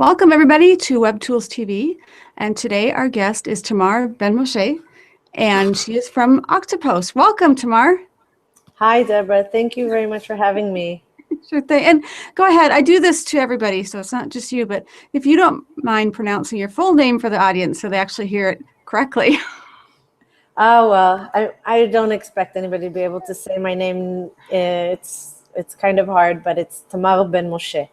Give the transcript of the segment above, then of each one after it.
Welcome everybody to Web Tools TV, and today our guest is Tamar Ben Moshe, and she is from Octopost. Welcome, Tamar. Hi, Deborah. Thank you very much for having me. Sure thing. And go ahead. I do this to everybody, so it's not just you, but if you don't mind pronouncing your full name for the audience so they actually hear it correctly. Oh, well, I don't expect anybody to be able to say my name. It's kind of hard, but it's Tamar Ben Moshe.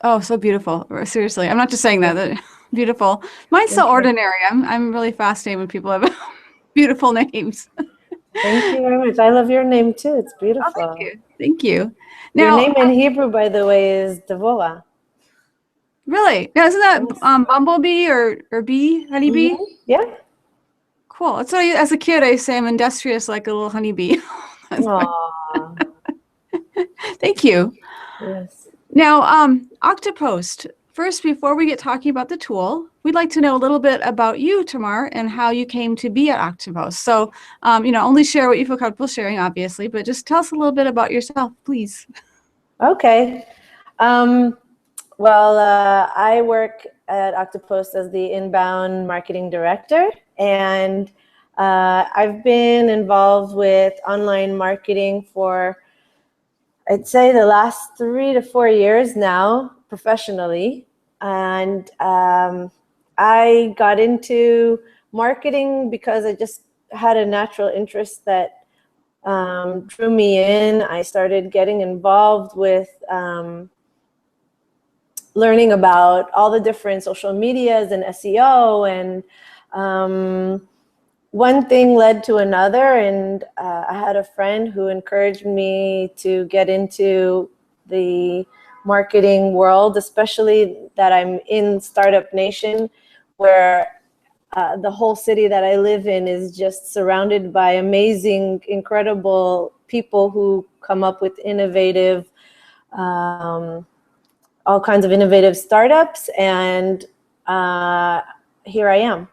Oh, so beautiful. Seriously. I'm not just saying that. Beautiful. Mine's so ordinary. I'm really fascinated when people have beautiful names. Thank you very much. I love your name too. It's beautiful. Oh, thank you. Thank you. Now, your name in Hebrew, by the way, is Devorah. Really? Now, isn't that bumblebee or bee, honeybee? Mm-hmm. Yeah. Cool. That's what as a kid I say I'm industrious like a little honeybee. Aww. Thank you. Yes. Now, Octopost. First, before we get talking about the tool, we'd like to know a little bit about you, Tamar, and how you came to be at Octopost. So, only share what you feel comfortable sharing, obviously, but just tell us a little bit about yourself, please. Okay. I work at Octopost as the inbound marketing director, and I've been involved with online marketing for, I'd say, the last 3 to 4 years now, professionally. And I got into marketing because I just had a natural interest that drew me in. I started getting involved with learning about all the different social medias and SEO, and one thing led to another, and I had a friend who encouraged me to get into the marketing world, especially that I'm in Startup Nation, where the whole city that I live in is just surrounded by amazing, incredible people who come up with innovative all kinds of innovative startups, and here I am.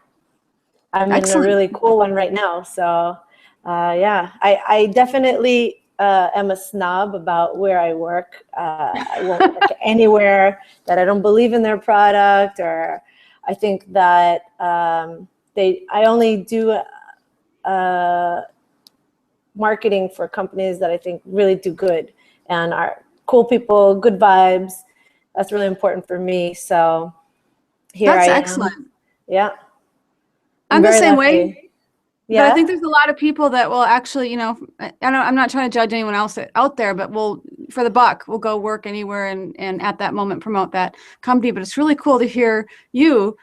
I'm Excellent. in a really cool one right now. So I definitely am a snob about where I work. I won't work anywhere that I don't believe in their product, or I think that I only do marketing for companies that I think really do good and are cool people, good vibes. That's really important for me. So here I am. That's excellent. Yeah. I'm the same way. Yeah. But I think there's a lot of people that will actually, I'm not trying to judge anyone else out there, but for the buck, we'll go work anywhere and at that moment promote that company. But it's really cool to hear you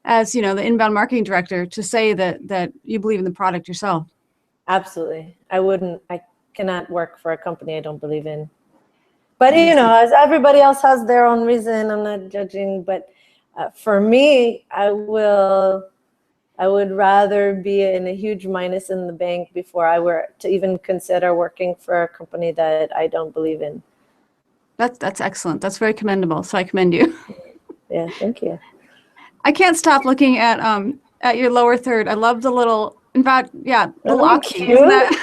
as, the inbound marketing director to say that you believe in the product yourself. Absolutely. I cannot work for a company I don't believe in. But, as everybody else has their own reason, I'm not judging. But for me, I would rather be in a huge minus in the bank before I were to even consider working for a company that I don't believe in. That's excellent. That's very commendable. So I commend you. Yeah, thank you. I can't stop looking at your lower third. I love the little, in fact, little Octi. Isn't that?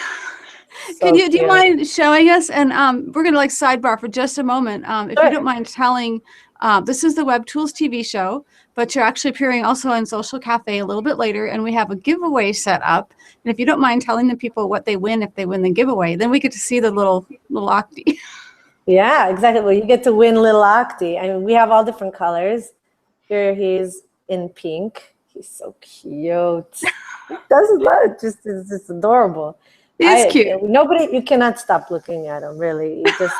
Do you mind showing us? And we're going to sidebar for just a moment. If you don't mind telling, this is the Web Tools TV show, but you're actually appearing also on Social Cafe a little bit later, and we have a giveaway set up. And if you don't mind telling the people what they win if they win the giveaway, then we get to see the little Octi. Yeah, exactly. Well, you get to win little Octi. I mean, we have all different colors. Here he's in pink. He's so cute. Doesn't look just it's just adorable. He's cute. You cannot stop looking at him, really. He's just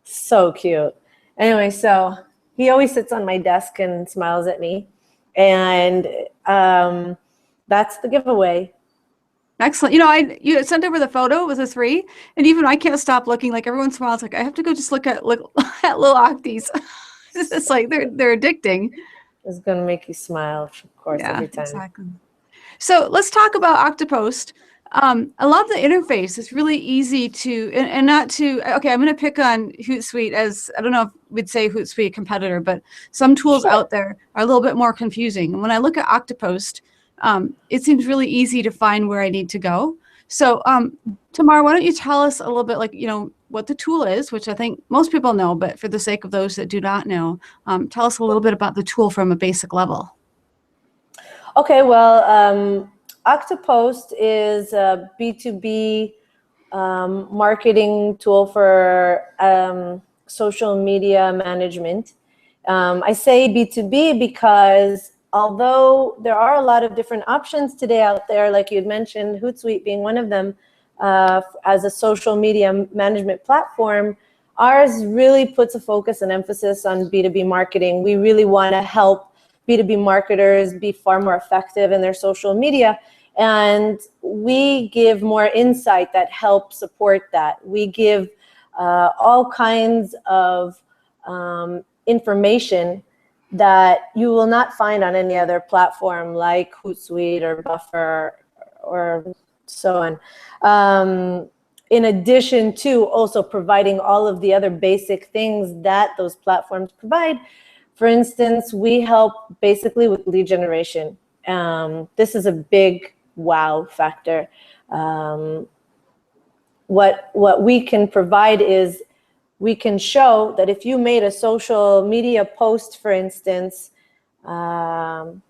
so cute. Anyway, so he always sits on my desk and smiles at me. And that's the giveaway. Excellent. You sent over the photo. It was a 3. And even I can't stop looking. Everyone smiles. I have to go just look at little Octis. It's like they're addicting. It's going to make you smile, of course, every time. Exactly. So let's talk about Octopost. I love the interface. It's really easy to, and not to, okay, I'm going to pick on Hootsuite as, I don't know if we'd say Hootsuite a competitor, but some tools out there are a little bit more confusing. And when I look at Octopost, it seems really easy to find where I need to go. So, Tamar, why don't you tell us a little bit, like, what the tool is, which I think most people know, but for the sake of those that do not know, tell us a little bit about the tool from a basic level. Okay, well, Octopost is a B2B marketing tool for social media management. I say B2B because although there are a lot of different options today out there, like you'd mentioned, Hootsuite being one of them, as a social media management platform, ours really puts a focus and emphasis on B2B marketing. We really want to help B2B marketers be far more effective in their social media. And we give more insight that helps support that. We give all kinds of information that you will not find on any other platform like Hootsuite or Buffer or so on. In addition to also providing all of the other basic things that those platforms provide. For instance, we help basically with lead generation. This is a big wow factor. What we can provide is we can show that if you made a social media post, for instance, and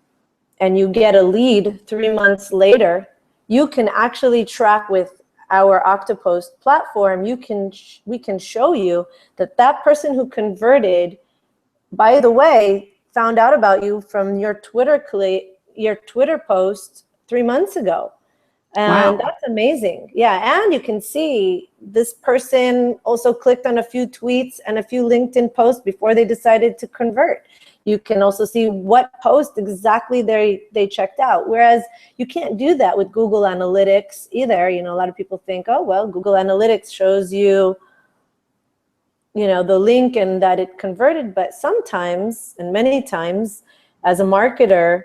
you get a lead 3 months later, you can actually track with our Octopost platform. We can show you that that person who converted, by the way, found out about you from your Twitter post 3 months ago. And that's amazing. Yeah, and you can see this person also clicked on a few tweets and a few LinkedIn posts before they decided to convert. You can also see what post exactly they checked out. Whereas you can't do that with Google Analytics either. A lot of people think, oh, well, Google Analytics shows you, the link and that it converted. But sometimes, and many times, as a marketer,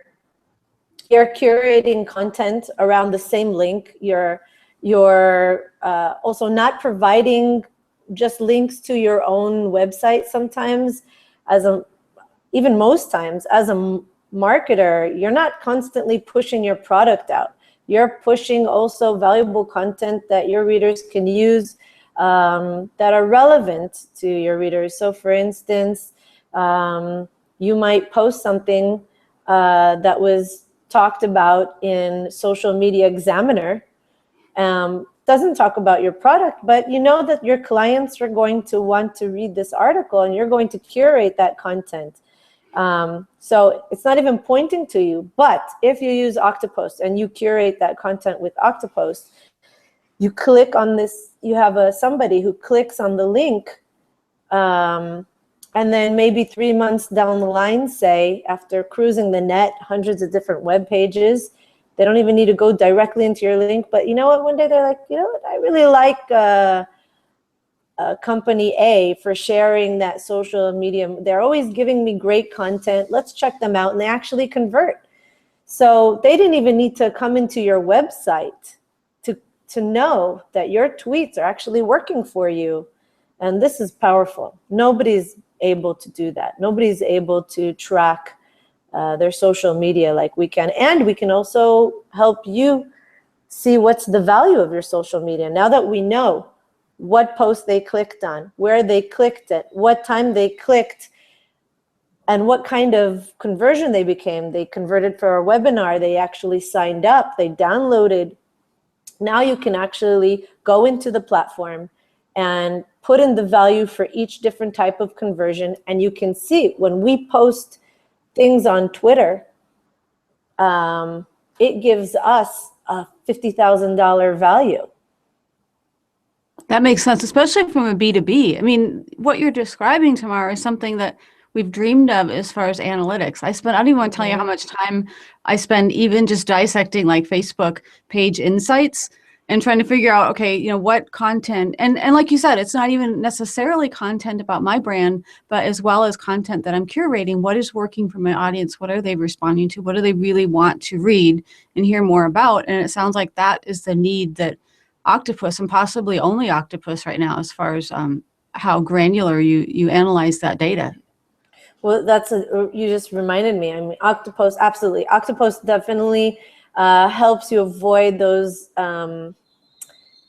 you're curating content around the same link. You're also not providing just links to your own website sometimes. Even most times, as a marketer, you're not constantly pushing your product out. You're pushing also valuable content that your readers can use, that are relevant to your readers. So for instance, you might post something that was talked about in Social Media Examiner. Doesn't talk about your product, but you know that your clients are going to want to read this article and you're going to curate that content. So it's not even pointing to you. But if you use Octopost and you curate that content with Octopost, you click on this, you have somebody who clicks on the link, and then maybe 3 months down the line, say, after cruising the net, hundreds of different web pages, they don't even need to go directly into your link. But you know what? One day they're like, you know what? I really like company A for sharing that social media. They're always giving me great content. Let's check them out. And they actually convert. So they didn't even need to come into your website to know that your tweets are actually working for you. And this is powerful. Nobody's able to do that. Nobody's able to track their social media like we can. And we can also help you see what's the value of your social media. Now that we know what post they clicked on, where they clicked it, what time they clicked, and what kind of conversion they became. They converted for a webinar, they actually signed up, they downloaded. Now you can actually go into the platform and put in the value for each different type of conversion. And you can see when we post things on Twitter, it gives us a $50,000 value. That makes sense, especially from a B2B. I mean, what you're describing, Tamara, is something that we've dreamed of as far as analytics. I don't even want to tell you how much time I spend even just dissecting like Facebook page insights and trying to figure out, okay, what content, and like you said, it's not even necessarily content about my brand, but as well as content that I'm curating. What is working for my audience? What are they responding to? What do they really want to read and hear more about? And it sounds like that is the need that Octopus, and possibly only Octopus right now, as far as how granular you analyze that data. Well, you just reminded me. I mean, Octopus, absolutely. Octopus definitely helps you avoid those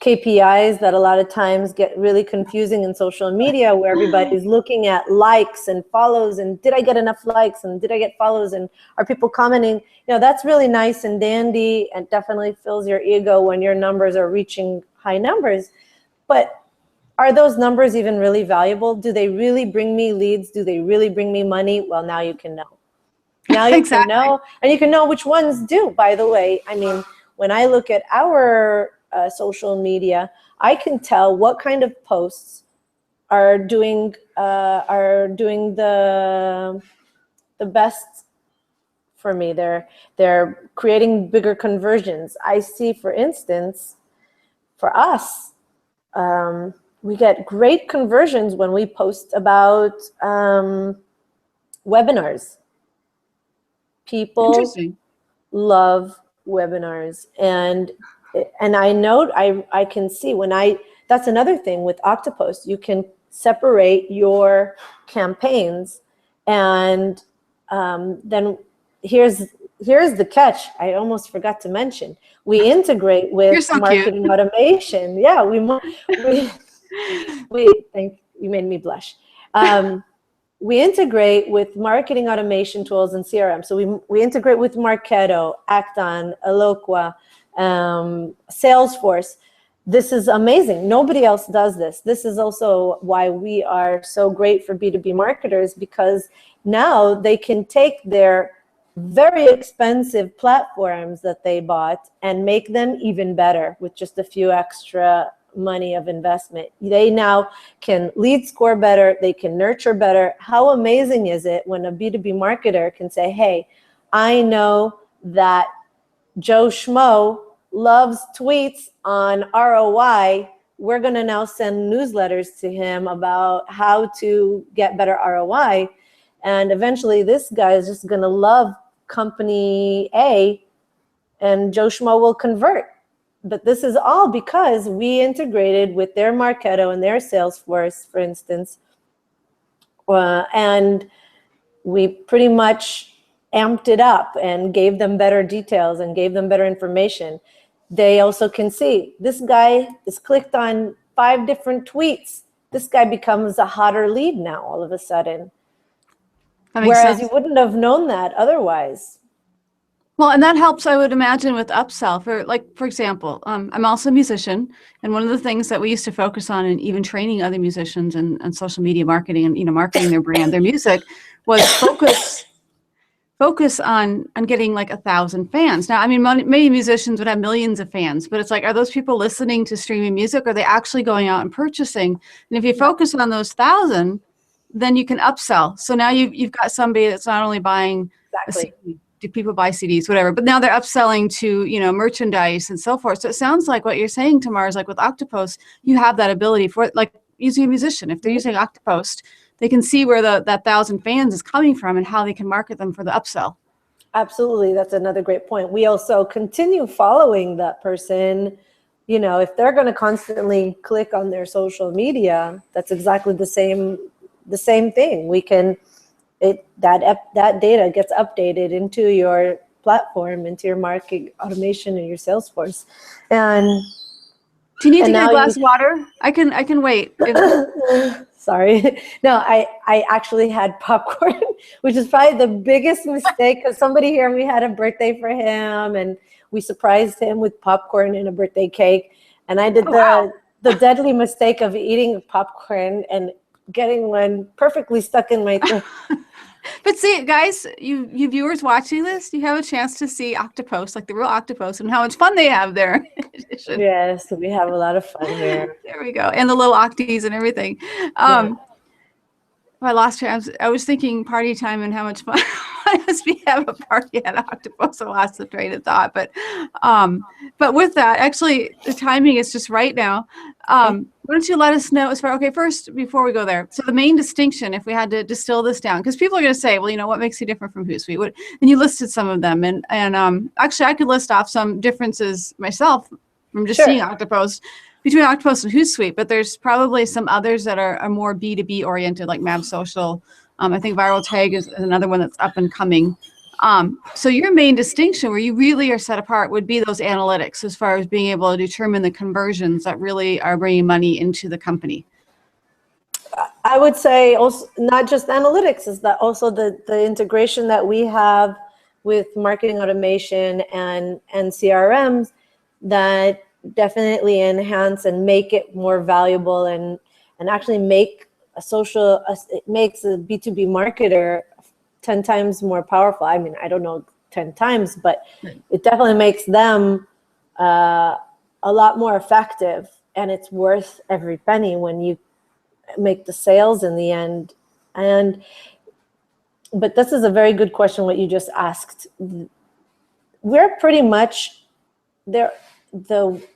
KPIs that a lot of times get really confusing in social media, where everybody's looking at likes and follows and did I get enough likes and did I get follows and are people commenting? That's really nice and dandy and definitely fills your ego when your numbers are reaching high numbers. But are those numbers even really valuable? Do they really bring me leads? Do they really bring me money? Well, now you can know. Now you can know, and you can know which ones do, by the way. I mean, when I look at our social media, I can tell what kind of posts are doing the best for me. They're creating bigger conversions. I see, for instance, for us, we get great conversions when we post about webinars. People love webinars, and I note, I can see that's another thing with Octopost. You can separate your campaigns, and then here's the catch. I almost forgot to mention. We integrate with marketing automation. Yeah, we thank you, made me blush. We integrate with marketing automation tools and CRM. So we integrate with Marketo, Acton, Eloqua, Salesforce. This is amazing. Nobody else does this. This is also why we are so great for B2B marketers, because now they can take their very expensive platforms that they bought and make them even better with just a few extra money of investment. They now can lead score better. They can nurture better. How amazing is it when a B2B marketer can say, hey, I know that Joe Schmo loves tweets on ROI. We're going to now send newsletters to him about how to get better ROI. And eventually this guy is just going to love company A, and Joe Schmo will convert. But this is all because we integrated with their Marketo and their Salesforce, for instance, and we pretty much amped it up and gave them better details and gave them better information. They also can see this guy is clicked on 5 different tweets. This guy becomes a hotter lead now all of a sudden. Whereas you wouldn't have known that otherwise. Well, and that helps, I would imagine, with upsell. For example, I'm also a musician, and one of the things that we used to focus on, and even training other musicians and social media marketing and marketing their brand, their music, was focus on getting like 1,000 fans. Now, I mean, many musicians would have millions of fans, but it's like, are those people listening to streaming music? Or are they actually going out and purchasing? And if you focus on those 1,000, then you can upsell. So now you've got somebody that's not only buying a CD. Do people buy CDs, whatever, but now they're upselling to, merchandise and so forth. So it sounds like what you're saying, Tamar, is like with Octopost, you have that ability for, like, using a musician. If they're using Octopost, they can see where that 1,000 fans is coming from and how they can market them for the upsell. Absolutely. That's another great point. We also continue following that person. If they're going to constantly click on their social media, that's exactly the same thing. We can, that data gets updated into your platform, into your marketing automation and your Salesforce. And do you need to get a glass of water? I can wait. Sorry. No, I actually had popcorn, which is probably the biggest mistake, because somebody here, we had a birthday for him and we surprised him with popcorn and a birthday cake. And I did the deadly mistake of eating popcorn and getting one perfectly stuck in my throat. But see, guys, you viewers watching this, you have a chance to see Octopost, like the real Octopost, and how much fun they have there. Yes, we have a lot of fun here. There we go. And the little octies and everything. I lost track. I was thinking party time and how much fun it must be have a party at Octopost. I lost the train of thought. But with that, actually, the timing is just right now. Why don't you let us know as far, first, before we go there. So the main distinction, if we had to distill this down, because people are going to say, well, what makes you different from Hootsuite? And you listed some of them. And actually, I could list off some differences myself from just seeing Octopost, between Octopost and Hootsuite, but there's probably some others that are more B2B oriented, like Mab Social. I think Viral Tag is another one that's up and coming. So your main distinction where you really are set apart would be those analytics as far as being able to determine the conversions that really are bringing money into the company. I would say also not just analytics, is that also the integration that we have with marketing automation and CRMs that definitely enhance and make it more valuable and actually make it makes a B2B marketer 10 times more powerful. I mean, I don't know 10 times, but it definitely makes them a lot more effective, and it's worth every penny when you make the sales in the end. But this is a very good question, what you just asked. We're pretty much a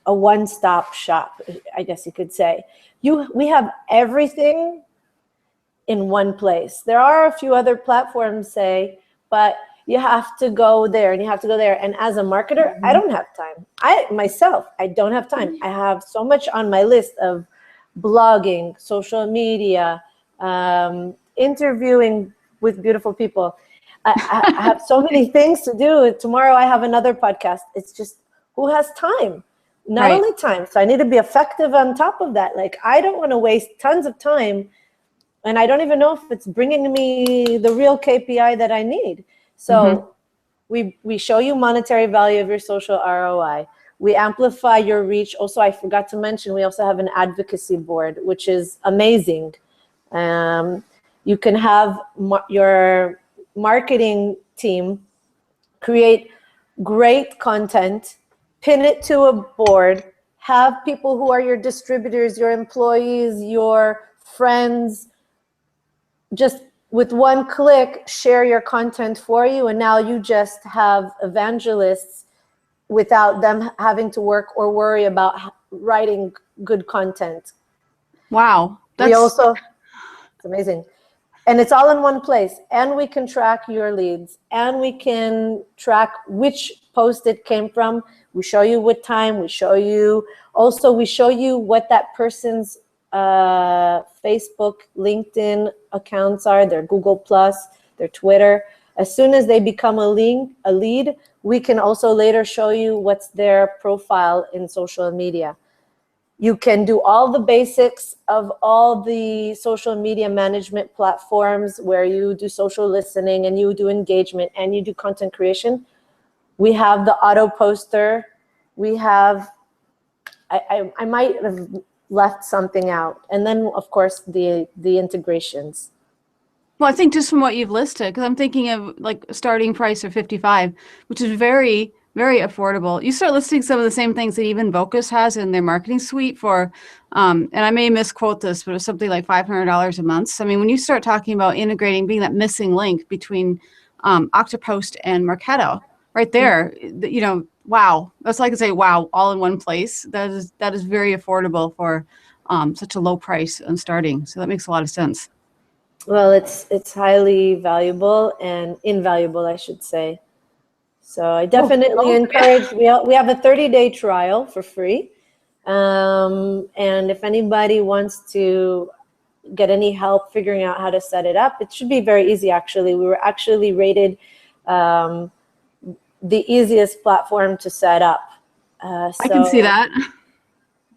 one-stop shop, I guess you could say. We have everything in one place. There are a few other platforms, say, but you have to go there and you have to go there. And as a marketer, I don't have time. I don't have time. I have so much on my list of blogging, social media, interviewing with beautiful people. I have so many things to do. Tomorrow I have another podcast. It's just, who has time? Not only time. So I need to be effective on top of that. Like, I don't want to waste tons of time, and I don't even know if it's bringing me the real KPI that I need. So we show you monetary value of your social ROI. We amplify your reach. Also, I forgot to mention, we also have an advocacy board, which is amazing. You can have your marketing team create great content, pin it to a board, have people who are your distributors, your employees, your friends, just with one click, share your content for you. And now you just have evangelists without them having to work or worry about writing good content. Wow. It's amazing. And it's all in one place. And we can track your leads, and we can track which post it came from. We show you what time, we show you what that person's Facebook, LinkedIn accounts are, their Google+, their Twitter. As soon as they become a lead, we can also later show you what's their profile in social media. You can do all the basics of all the social media management platforms where you do social listening and you do engagement and you do content creation. We have the auto poster. We have, I might have left something out. And then, of course, the integrations. Well, I think just from what you've listed, because I'm thinking of like a starting price of 55, which is very, very affordable. You start listing some of the same things that even Vocus has in their marketing suite for, and I may misquote this, but it's something like $500 a month. So, I mean, when you start talking about integrating, being that missing link between Octopost and Marketo, right there, you know, wow. That's like I say, wow, all in one place. That is very affordable for such a low price on starting. So that makes a lot of sense. Well, it's highly valuable and invaluable, I should say. So I definitely encourage, we have a 30-day trial for free. And if anybody wants to get any help figuring out how to set it up, it should be very easy, actually. We were actually rated the easiest platform to set up. I can see that.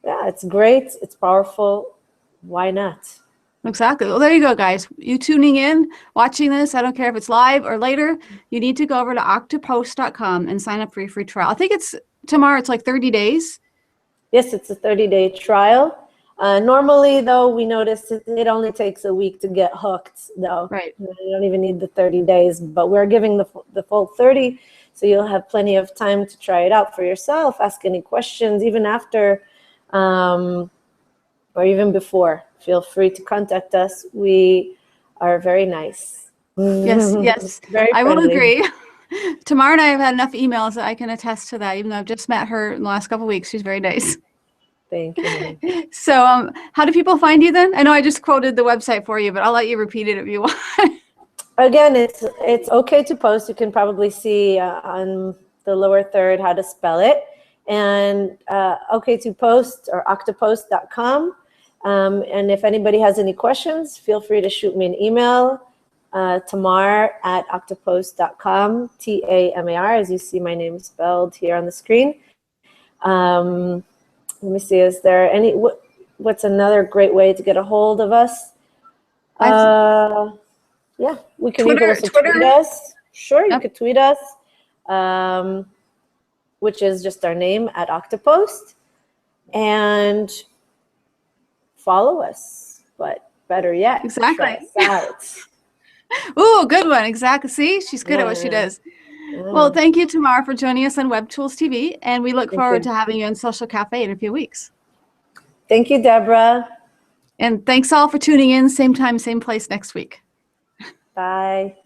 Yeah, it's great. It's powerful. Why not? Exactly. Well, there you go, guys. You tuning in, watching this, I don't care if it's live or later, you need to go over to octopost.com and sign up for your free trial. I think it's tomorrow. It's like 30 days. Yes, it's a 30-day trial. Normally, though, we notice it only takes a week to get hooked, though. Right. You don't even need the 30 days, but we're giving the full 30, so you'll have plenty of time to try it out for yourself, ask any questions, even after or even before. Feel free to contact us. We are very nice. Yes, yes. Very I will friendly. agree. Tamara and I have had enough emails that I can attest to that, even though I've just met her in the last couple of weeks. She's very nice. Thank you. So how do people find you then? I know I just quoted the website for you, but I'll let you repeat it if you want. Again, it's OK2Post. You can probably see on the lower third how to spell it. And OK2Post or octopost.com. And if anybody has any questions, feel free to shoot me an email. Tamar at octopost.com, TAMAR, as you see my name spelled here on the screen. Let me see, is there any, what's another great way to get a hold of us? Yeah, we can Twitter, also tweet us. Sure, you could tweet us, which is just our name at Octopost, and follow us. But better yet, exactly. try us out. Ooh, good one. Exactly. See, she's good at what she does. Well, thank you, Tamar, for joining us on Web Tools TV, and we look forward to having you in Social Cafe in a few weeks. Thank you, Deborah. And thanks all for tuning in. Same time, same place next week. Bye.